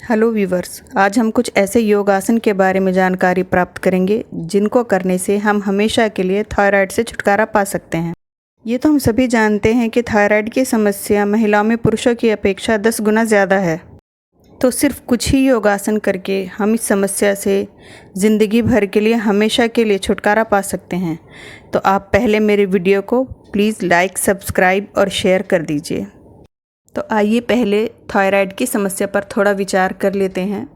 Hello viewers, आज हम कुछ ऐसे योगासन के बारे में जानकारी प्राप्त करेंगे जिनको करने से हम हमेशा के लिए थायराइड से छुटकारा पा सकते हैं। ये तो हम सभी जानते हैं कि थायराइड की समस्या महिलाओं में पुरुषों की अपेक्षा 10 गुना ज़्यादा है। तो सिर्फ कुछ ही योगासन करके हम इस समस्या से ज़िंदगी भर के लिए हमेशा के लिए छुटकारा पा सकते हैं। तो आप पहले मेरे वीडियो को प्लीज़ लाइक, सब्सक्राइब और शेयर कर दीजिए। तो आइए पहले थायराइड की समस्या पर थोड़ा विचार कर लेते हैं।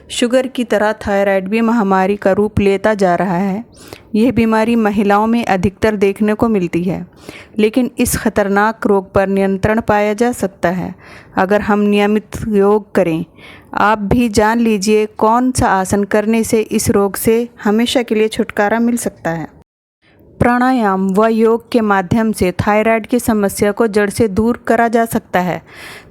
शुगर की तरह थायराइड भी महामारी का रूप लेता जा रहा है। यह बीमारी महिलाओं में अधिकतर देखने को मिलती है, लेकिन इस खतरनाक रोग पर नियंत्रण पाया जा सकता है अगर हम नियमित योग करें। आप भी जान लीजिए कौन सा आसन करने से इस रोग से हमेशा के लिए छुटकारा मिल सकता है। प्राणायाम व योग के माध्यम से थायराइड की समस्या को जड़ से दूर करा जा सकता है।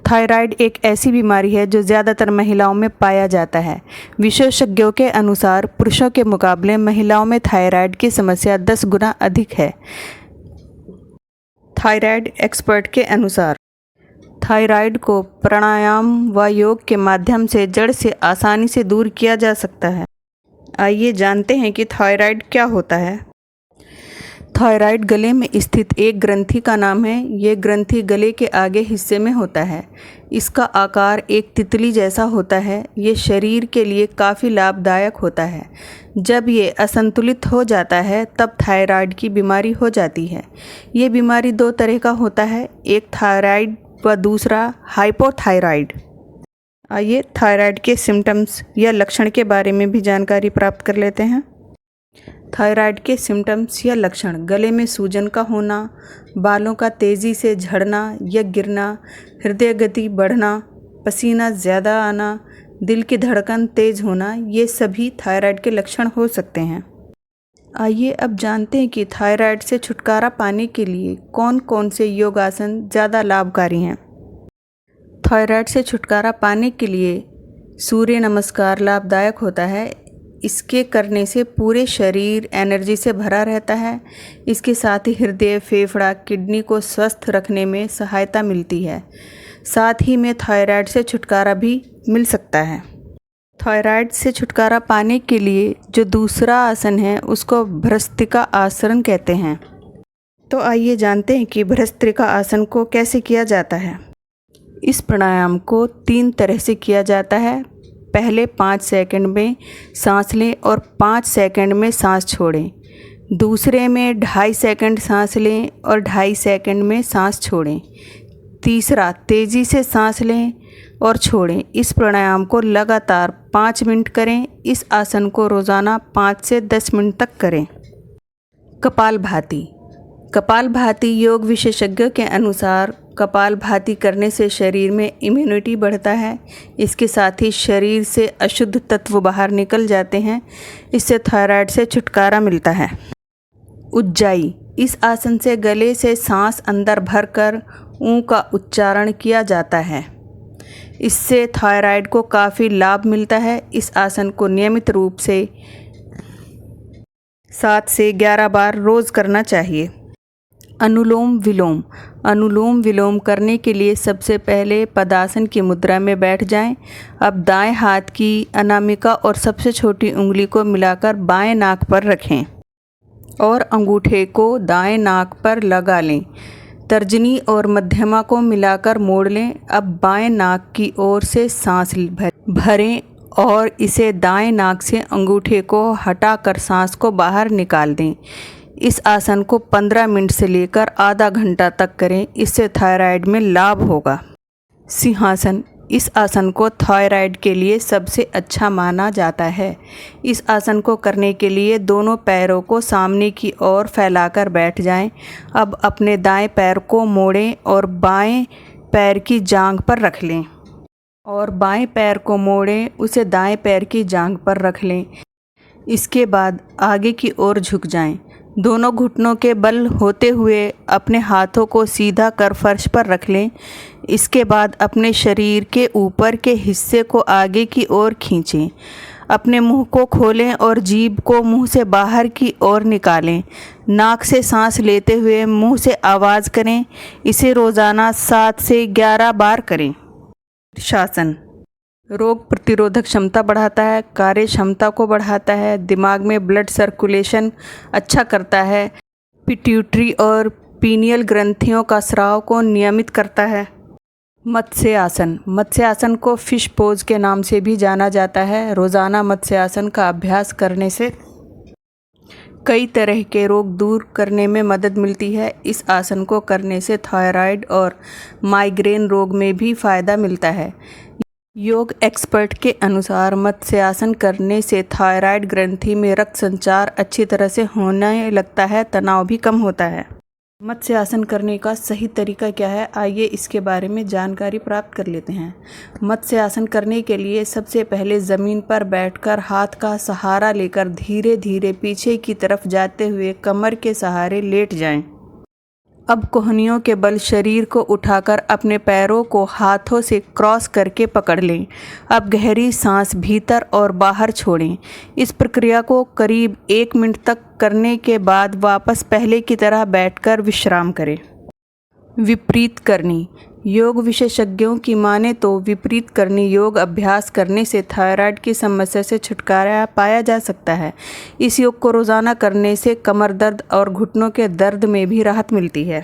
थायराइड एक ऐसी बीमारी है जो ज़्यादातर महिलाओं में पाया जाता है। विशेषज्ञों के अनुसार पुरुषों के मुकाबले महिलाओं में थायराइड की समस्या 10 गुना अधिक है। थायराइड एक्सपर्ट के अनुसार थायराइड को प्राणायाम व योग के माध्यम से जड़ से आसानी से दूर किया जा सकता है। आइए जानते हैं कि थायराइड क्या होता है। थायराइड गले में स्थित एक ग्रंथि का नाम है। ये ग्रंथि गले के आगे हिस्से में होता है। इसका आकार एक तितली जैसा होता है। ये शरीर के लिए काफ़ी लाभदायक होता है। जब ये असंतुलित हो जाता है तब थायराइड की बीमारी हो जाती है। ये बीमारी दो तरह का होता है, एक थायराइड व दूसरा हाइपोथायराइड। आइए थायराइड के सिम्टम्स या लक्षण के बारे में भी जानकारी प्राप्त कर लेते हैं। थायराइड के सिम्टम्स या लक्षण: गले में सूजन का होना, बालों का तेज़ी से झड़ना या गिरना, हृदय गति बढ़ना, पसीना ज़्यादा आना, दिल की धड़कन तेज़ होना, ये सभी थायराइड के लक्षण हो सकते हैं। आइए अब जानते हैं कि थायराइड से छुटकारा पाने के लिए कौन कौन से योगासन ज़्यादा लाभकारी हैं। थायराइड से छुटकारा पाने के लिए सूर्य नमस्कार लाभदायक होता है। इसके करने से पूरे शरीर एनर्जी से भरा रहता है। इसके साथ ही हृदय, फेफड़ा, किडनी को स्वस्थ रखने में सहायता मिलती है। साथ ही में थायराइड से छुटकारा भी मिल सकता है। थायराइड से छुटकारा पाने के लिए जो दूसरा आसन है उसको भ्रस्त्रिका आसन कहते हैं। तो आइए जानते हैं कि भ्रस्त्रिका आसन को कैसे किया जाता है। इस प्राणायाम को 3 तरह से किया जाता है। पहले 5 सेकंड में सांस लें और 5 सेकंड में सांस छोड़ें। दूसरे में 2.5 सेकंड सांस लें और 2.5 सेकंड में सांस छोड़ें। तीसरा, तेज़ी से सांस लें और छोड़ें। इस प्राणायाम को लगातार 5 मिनट करें। इस आसन को रोज़ाना 5 से 10 मिनट तक करें। कपालभाति। कपालभाति योग विशेषज्ञों के अनुसार कपालभाति करने से शरीर में इम्यूनिटी बढ़ता है। इसके साथ ही शरीर से अशुद्ध तत्व बाहर निकल जाते हैं। इससे थायराइड से छुटकारा मिलता है। उज्जाई। इस आसन से गले से सांस अंदर भरकर ऊ का उच्चारण किया जाता है। इससे थायराइड को काफ़ी लाभ मिलता है। इस आसन को नियमित रूप से 7 से 11 बार रोज़ करना चाहिए। अनुलोम विलोम। अनुलोम विलोम करने के लिए सबसे पहले पद्मासन की मुद्रा में बैठ जाएं। अब दाएं हाथ की अनामिका और सबसे छोटी उंगली को मिलाकर बाएं नाक पर रखें और अंगूठे को दाएं नाक पर लगा लें। तर्जनी और मध्यमा को मिलाकर मोड़ लें। अब बाएं नाक की ओर से सांस भरें और इसे दाएं नाक से अंगूठे को हटाकर सांस को बाहर निकाल दें। इस आसन को 15 मिनट से लेकर आधा घंटा तक करें। इससे थायराइड में लाभ होगा। सिंहासन। इस आसन को थायराइड के लिए सबसे अच्छा माना जाता है। इस आसन को करने के लिए दोनों पैरों को सामने की ओर फैलाकर बैठ जाएं। अब अपने दाएं पैर को मोड़ें और बाएं पैर की जांघ पर रख लें और बाएं पैर को मोड़ें, उसे दाएं पैर की जांघ पर रख लें। इसके बाद आगे की ओर झुक जाएं। दोनों घुटनों के बल होते हुए अपने हाथों को सीधा कर फर्श पर रख लें। इसके बाद अपने शरीर के ऊपर के हिस्से को आगे की ओर खींचें। अपने मुंह को खोलें और जीभ को मुंह से बाहर की ओर निकालें। नाक से सांस लेते हुए मुंह से आवाज़ करें। इसे रोज़ाना 7 से 11 बार करें। शीर्षासन। रोग प्रतिरोधक क्षमता बढ़ाता है, कार्य क्षमता को बढ़ाता है, दिमाग में ब्लड सर्कुलेशन अच्छा करता है, पिट्यूटरी और पीनियल ग्रंथियों का स्राव को नियमित करता है। मत्स्य आसन। मत्स्य आसन को फिश पोज के नाम से भी जाना जाता है। रोज़ाना मत्स्य आसन का अभ्यास करने से कई तरह के रोग दूर करने में मदद मिलती है। इस आसन को करने से थायराइड और माइग्रेन रोग में भी फ़ायदा मिलता है। योग एक्सपर्ट के अनुसार मत्स्य आसन करने से थायराइड ग्रंथि में रक्त संचार अच्छी तरह से होने लगता है, तनाव भी कम होता है। मत्स्य आसन करने का सही तरीका क्या है, आइए इसके बारे में जानकारी प्राप्त कर लेते हैं। मत्स्य आसन करने के लिए सबसे पहले ज़मीन पर बैठकर हाथ का सहारा लेकर धीरे धीरे पीछे की तरफ जाते हुए कमर के सहारे लेट जाएं। अब कोहनियों के बल शरीर को उठाकर अपने पैरों को हाथों से क्रॉस करके पकड़ लें। अब गहरी सांस भीतर और बाहर छोड़ें। इस प्रक्रिया को करीब 1 मिनट तक करने के बाद वापस पहले की तरह बैठकर विश्राम करें। विपरीत करनी। योग विशेषज्ञों की माने तो विपरीत करनी योग अभ्यास करने से थायराइड की समस्या से छुटकारा पाया जा सकता है। इस योग को रोज़ाना करने से कमर दर्द और घुटनों के दर्द में भी राहत मिलती है।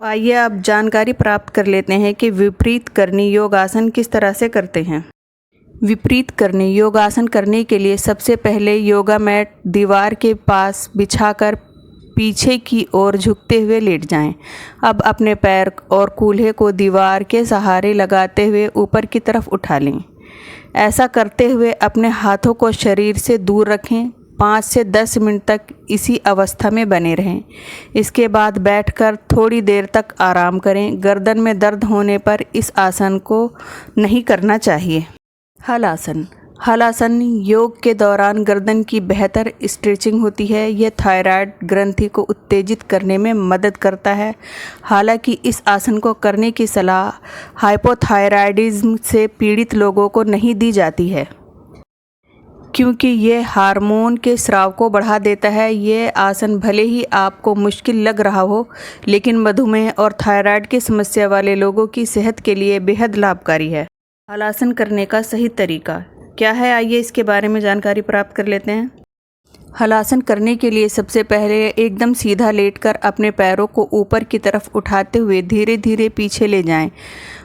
आइए अब जानकारी प्राप्त कर लेते हैं कि विपरीत करनी योगासन किस तरह से करते हैं। विपरीत करनी योगासन करने के लिए सबसे पहले योगा मैट दीवार के पास बिछाकर पीछे की ओर झुकते हुए लेट जाएं। अब अपने पैर और कूल्हे को दीवार के सहारे लगाते हुए ऊपर की तरफ उठा लें। ऐसा करते हुए अपने हाथों को शरीर से दूर रखें। 5 से 10 मिनट तक इसी अवस्था में बने रहें। इसके बाद बैठकर थोड़ी देर तक आराम करें। गर्दन में दर्द होने पर इस आसन को नहीं करना चाहिए। हल आसन। हल आसन योग के दौरान गर्दन की बेहतर स्ट्रेचिंग होती है। यह थायराइड ग्रंथि को उत्तेजित करने में मदद करता है। हालांकि इस आसन को करने की सलाह हाइपोथायराइडिज्म से पीड़ित लोगों को नहीं दी जाती है, क्योंकि यह हार्मोन के स्राव को बढ़ा देता है। यह आसन भले ही आपको मुश्किल लग रहा हो, लेकिन मधुमेह और थायराइड की समस्या वाले लोगों की सेहत के लिए बेहद लाभकारी है। हलासन करने का सही तरीका क्या है, आइए इसके बारे में जानकारी प्राप्त कर लेते हैं। हलासन करने के लिए सबसे पहले एकदम सीधा लेटकर अपने पैरों को ऊपर की तरफ उठाते हुए धीरे धीरे पीछे ले जाएं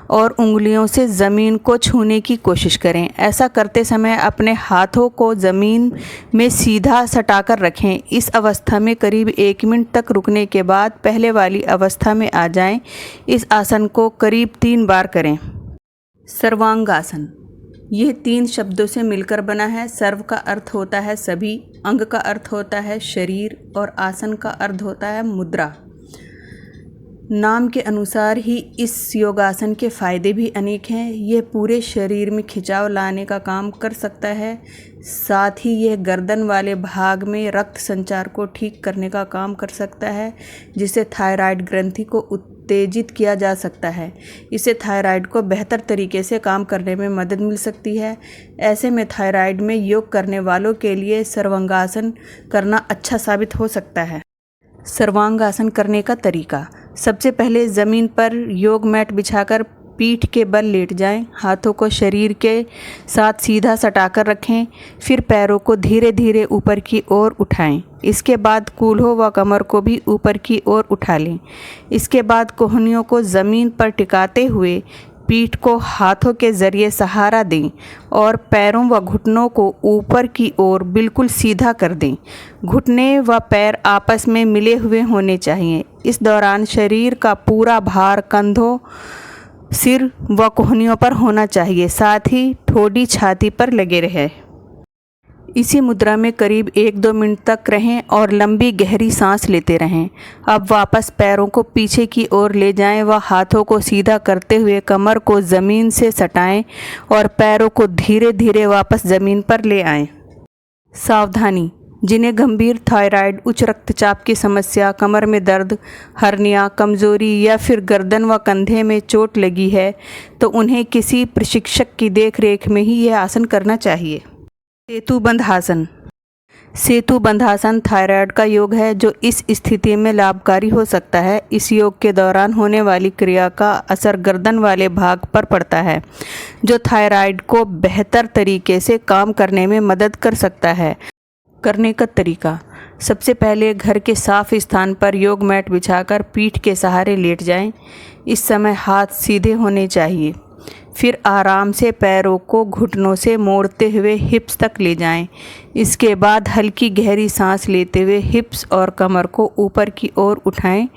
और उंगलियों से ज़मीन को छूने की कोशिश करें। ऐसा करते समय अपने हाथों को ज़मीन में सीधा सटाकर रखें। इस अवस्था में करीब 1 मिनट तक रुकने के बाद पहले वाली अवस्था में आ जाएं। इस आसन को करीब 3 बार करें। सर्वांगासन। यह 3 शब्दों से मिलकर बना है। सर्व का अर्थ होता है सभी, अंग का अर्थ होता है शरीर और आसन का अर्थ होता है मुद्रा। नाम के अनुसार ही इस योगासन के फ़ायदे भी अनेक हैं। यह पूरे शरीर में खिंचाव लाने का काम कर सकता है। साथ ही यह गर्दन वाले भाग में रक्त संचार को ठीक करने का काम कर सकता है, जिससे थायराइड ग्रंथि को उत्तेजित किया जा सकता है। इससे थायराइड को बेहतर तरीके से काम करने में मदद मिल सकती है। ऐसे में थायराइड में योग करने वालों के लिए सर्वांगासन करना अच्छा साबित हो सकता है। सर्वांगासन करने का तरीका। सबसे पहले ज़मीन पर योग मैट बिछाकर पीठ के बल लेट जाएं। हाथों को शरीर के साथ सीधा सटाकर रखें। फिर पैरों को धीरे धीरे ऊपर की ओर उठाएं। इसके बाद कूल्हों व कमर को भी ऊपर की ओर उठा लें। इसके बाद कोहनियों को ज़मीन पर टिकाते हुए पीठ को हाथों के ज़रिए सहारा दें और पैरों व घुटनों को ऊपर की ओर बिल्कुल सीधा कर दें। घुटने व पैर आपस में मिले हुए होने चाहिए। इस दौरान शरीर का पूरा भार कंधों, सिर व कोहनियों पर होना चाहिए, साथ ही ठोड़ी छाती पर लगे रहे। इसी मुद्रा में करीब 1-2 मिनट तक रहें और लंबी गहरी सांस लेते रहें। अब वापस पैरों को पीछे की ओर ले जाएं व हाथों को सीधा करते हुए कमर को ज़मीन से सटाएं और पैरों को धीरे धीरे वापस ज़मीन पर ले आएं। सावधानी। जिन्हें गंभीर थायराइड, उच्च रक्तचाप की समस्या, कमर में दर्द, हर्निया, कमज़ोरी या फिर गर्दन व कंधे में चोट लगी है, तो उन्हें किसी प्रशिक्षक की देखरेख में ही यह आसन करना चाहिए। सेतुबंध आसन। सेतु बंधासन थायराइड का योग है जो इस स्थिति में लाभकारी हो सकता है। इस योग के दौरान होने वाली क्रिया का असर गर्दन वाले भाग पर पड़ता है जो थायराइड को बेहतर तरीके से काम करने में मदद कर सकता है। करने का तरीका, सबसे पहले घर के साफ स्थान पर योग मैट बिछाकर पीठ के सहारे लेट जाएं। इस समय हाथ सीधे होने चाहिए। फिर आराम से पैरों को घुटनों से मोड़ते हुए हिप्स तक ले जाएं। इसके बाद हल्की गहरी सांस लेते हुए हिप्स और कमर को ऊपर की ओर उठाएं।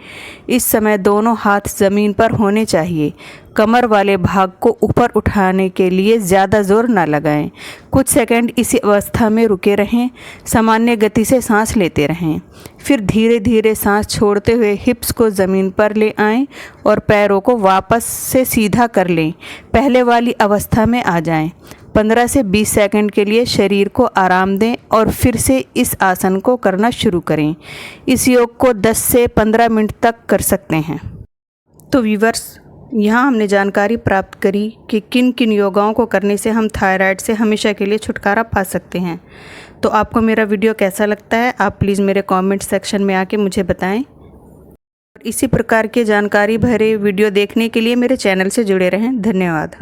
इस समय दोनों हाथ ज़मीन पर होने चाहिए। कमर वाले भाग को ऊपर उठाने के लिए ज़्यादा जोर न लगाएं। कुछ सेकंड इसी अवस्था में रुके रहें। सामान्य गति से सांस लेते रहें। फिर धीरे धीरे सांस छोड़ते हुए हिप्स को ज़मीन पर ले आएं और पैरों को वापस से सीधा कर लें। पहले वाली अवस्था में आ जाएं। 15 से 20 सेकंड के लिए शरीर को आराम दें और फिर से इस आसन को करना शुरू करें। इस योग को 10 से 15 मिनट तक कर सकते हैं। तो व्यूअर्स, यहाँ हमने जानकारी प्राप्त करी कि किन किन योगाओं को करने से हम थायराइड से हमेशा के लिए छुटकारा पा सकते हैं। तो आपको मेरा वीडियो कैसा लगता है, आप प्लीज़ मेरे कमेंट सेक्शन में आके मुझे बताएं। इसी प्रकार के जानकारी भरे वीडियो देखने के लिए मेरे चैनल से जुड़े रहें। धन्यवाद।